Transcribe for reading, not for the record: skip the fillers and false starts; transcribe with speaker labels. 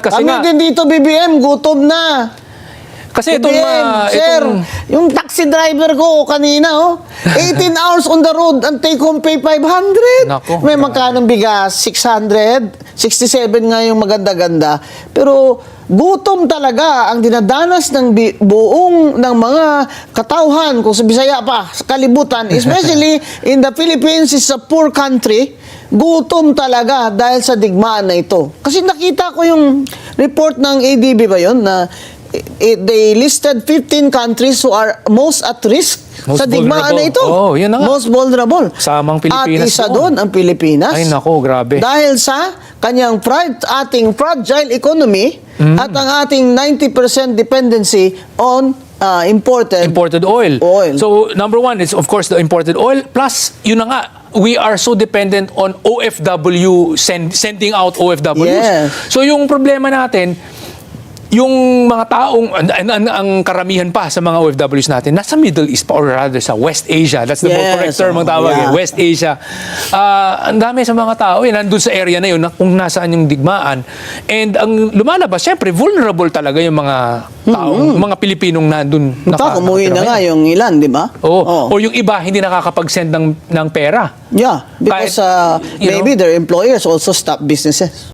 Speaker 1: Kasi
Speaker 2: Kami
Speaker 1: nga,
Speaker 2: din dito, BBM, gutom na.
Speaker 1: kasi itong,
Speaker 2: Sir, yung taxi driver ko kanina, 18 hours on the road, ang take home pay 500.
Speaker 1: Nako,
Speaker 2: May
Speaker 1: grabe.
Speaker 2: magkanong bigas, 600, 67 nga yung maganda-ganda. Pero gutom talaga ang dinadanas ng buong ng mga katauhan, kung sa Bisaya pa, sa kalibutan, especially in the Philippines, is a poor country. Gutom talaga dahil sa digmaan na ito. Kasi nakita ko yung report ng ADB ba yun, na they listed 15 countries who are most at risk
Speaker 1: Most
Speaker 2: sa digmaan na ito.
Speaker 1: vulnerable. Yun na nga.
Speaker 2: Most vulnerable.
Speaker 1: Samang Pilipinas
Speaker 2: At isa
Speaker 1: doon.
Speaker 2: doon ang Pilipinas.
Speaker 1: Ay, nako, grabe.
Speaker 2: Dahil sa kanyang ating fragile economy at ang ating 90% dependency on
Speaker 1: imported oil.
Speaker 2: Oil.
Speaker 1: So, number one is, of course, the imported oil. Plus, yun na nga, we are so dependent on OFW, sending out OFWs.
Speaker 2: Yes.
Speaker 1: So, yung problema natin, yung mga taong, ang karamihan pa sa mga OFWs natin, nasa Middle East pa, or rather sa West Asia. That's the more
Speaker 2: Yes,
Speaker 1: correct term ang tawag.
Speaker 2: yeah.
Speaker 1: West Asia. Ang dami sa mga tao, nandun sa area na yun, kung nasaan yung digmaan. And ang lumalabas, syempre, vulnerable talaga yung mga taong, mga Pilipinong nandun.
Speaker 2: Umuwi na nga yung ilan, di ba?
Speaker 1: O yung iba, hindi nakakapag-send ng pera.
Speaker 2: Yeah, because
Speaker 1: you know,
Speaker 2: maybe their employers also stop businesses.